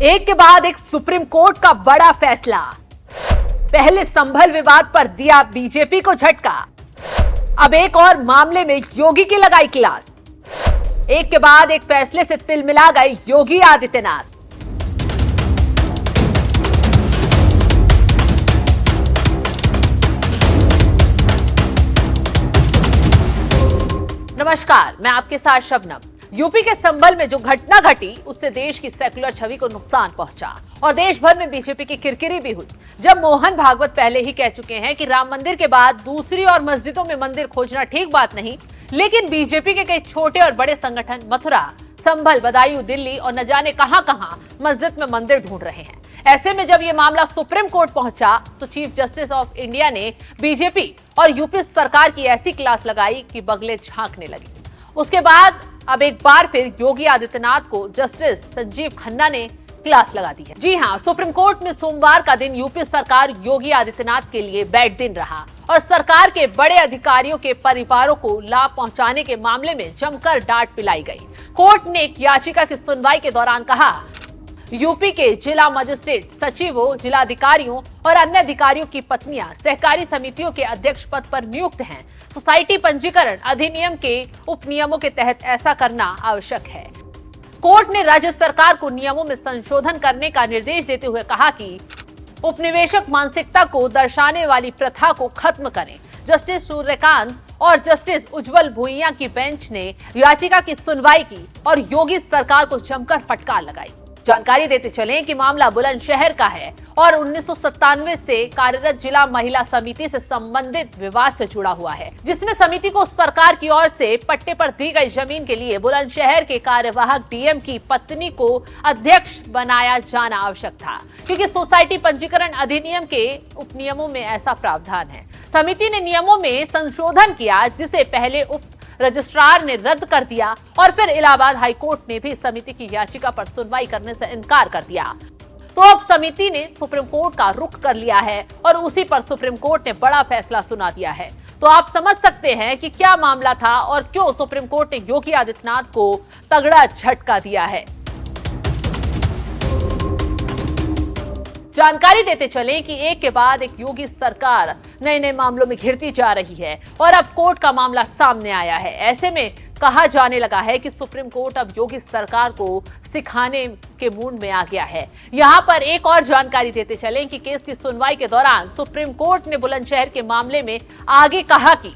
एक के बाद एक सुप्रीम कोर्ट का बड़ा फैसला। पहले संभल विवाद पर दिया बीजेपी को झटका। अब एक और मामले में योगी की लगाई क्लास। एक के बाद एक फैसले से तिलमिला गए योगी आदित्यनाथ। नमस्कार, मैं आपके साथ शबनम। यूपी के संभल में जो घटना घटी उससे देश की सेकुलर छवि को नुकसान पहुंचा और देश भर में बीजेपी की किरकिरी भी हुई। जब मोहन भागवत पहले ही कह चुके हैं कि राम मंदिर के बाद दूसरी और मस्जिदों में मंदिर खोजना ठीक बात नहीं, लेकिन बीजेपी के कई छोटे और बड़े संगठन मथुरा, संभल, बदायूं, दिल्ली और न जाने कहां मस्जिद में मंदिर ढूंढ रहे हैं। ऐसे में जब ये मामला सुप्रीम कोर्ट पहुंचा तो चीफ जस्टिस ऑफ इंडिया ने बीजेपी और यूपी सरकार की ऐसी क्लास लगाई कि बगले झांकने लगी। उसके बाद अब एक बार फिर योगी आदित्यनाथ को जस्टिस संजीव खन्ना ने क्लास लगा दी है। जी हां, सुप्रीम कोर्ट में सोमवार का दिन यूपी सरकार योगी आदित्यनाथ के लिए बैड दिन रहा और सरकार के बड़े अधिकारियों के परिवारों को लाभ पहुंचाने के मामले में जमकर डांट पिलाई गई। कोर्ट ने एक याचिका की सुनवाई के दौरान कहा, यूपी के जिला मजिस्ट्रेट, सचिवों, जिलाधिकारियों और अन्य अधिकारियों की पत्नियां सहकारी समितियों के अध्यक्ष पद पर नियुक्त हैं। सोसाइटी पंजीकरण अधिनियम के उपनियमों के तहत ऐसा करना आवश्यक है। कोर्ट ने राज्य सरकार को नियमों में संशोधन करने का निर्देश देते हुए कहा कि उपनिवेशक मानसिकता को दर्शाने वाली प्रथा को खत्म करें। जस्टिस सूर्यकांत और जस्टिस उज्जवल भुइयां की बेंच ने याचिका की सुनवाई की और योगी सरकार को जमकर फटकार लगाई। जानकारी देते चलें कि मामला बुलंदशहर का है और 1997 से कार्यरत जिला महिला समिति से संबंधित विवाद से जुड़ा हुआ है, जिसमें समिति को सरकार की ओर से पट्टे पर दी गई जमीन के लिए बुलंदशहर के कार्यवाहक डीएम की पत्नी को अध्यक्ष बनाया जाना आवश्यक था, क्योंकि सोसाइटी पंजीकरण अधिनियम के उपनियमों में ऐसा प्रावधान है। समिति ने नियमों में संशोधन किया, जिसे पहले उप रजिस्ट्रार ने रद्द कर दिया और फिर इलाहाबाद हाईकोर्ट ने भी समिति की याचिका पर सुनवाई करने से इनकार कर दिया। तो अब समिति ने सुप्रीम कोर्ट का रुख कर लिया है और उसी पर सुप्रीम कोर्ट ने बड़ा फैसला सुना दिया है। तो आप समझ सकते हैं कि क्या मामला था और क्यों सुप्रीम कोर्ट ने योगी आदित्यनाथ को तगड़ा झटका दिया है। जानकारी देते चलें कि एक के बाद एक योगी सरकार नए नए मामलों में घिरती जा रही है और अब कोर्ट का मामला सामने आया है। ऐसे में कहा जाने लगा है कि सुप्रीम कोर्ट अब योगी सरकार को सिखाने के मूड में आ गया है। यहां पर एक और जानकारी देते चलें कि केस की सुनवाई के दौरान सुप्रीम कोर्ट ने बुलंदशहर के मामले में आगे कहा कि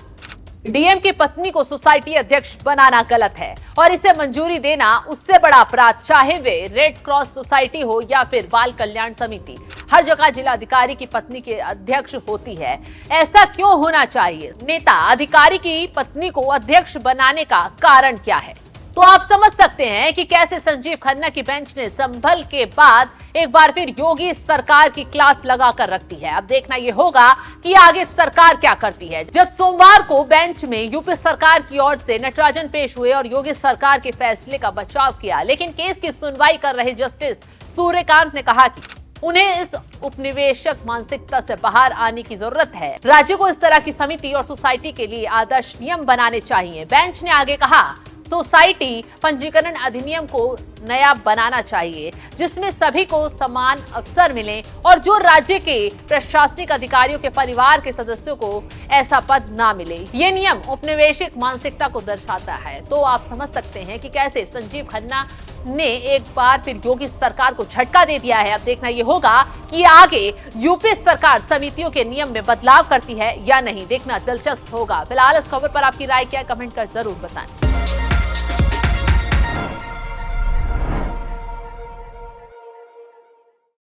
डीएम की पत्नी को सोसाइटी अध्यक्ष बनाना गलत है और इसे मंजूरी देना उससे बड़ा अपराध, चाहे वे रेड क्रॉस सोसाइटी हो या फिर बाल कल्याण समिति। हर जगह जिलाधिकारी की पत्नी के अध्यक्ष होती है। ऐसा क्यों होना चाहिए? नेता अधिकारी की पत्नी को अध्यक्ष बनाने का कारण क्या है? तो आप समझ सकते हैं कि कैसे संजीव खन्ना की बेंच ने संभल के बाद एक बार फिर योगी सरकार की क्लास लगा कर रखती है। अब देखना यह होगा कि आगे सरकार क्या करती है। जब सोमवार को बेंच में यूपी सरकार की ओर से नटराजन पेश हुए और योगी सरकार के फैसले का बचाव किया, लेकिन केस की सुनवाई कर रहे जस्टिस सूर्यकांत ने कहा कि उन्हें इस उपनिवेशक मानसिकता से बाहर आने की जरूरत है। राज्य को इस तरह की समिति और सोसाइटी के लिए आदर्श नियम बनाने चाहिए। बेंच ने आगे कहा, सोसाइटी पंजीकरण अधिनियम को नया बनाना चाहिए, जिसमें सभी को समान अवसर मिले और जो राज्य के प्रशासनिक अधिकारियों के परिवार के सदस्यों को ऐसा पद ना मिले। ये नियम उपनिवेशिक मानसिकता को दर्शाता है। तो आप समझ सकते हैं कि कैसे संजीव खन्ना ने एक बार फिर योगी सरकार को झटका दे दिया है। अब देखना ये होगा कि आगे यूपी सरकार समितियों के नियम में बदलाव करती है या नहीं, देखना दिलचस्प होगा। फिलहाल इस खबर पर आपकी राय क्या है, कमेंट कर जरूर बताएं।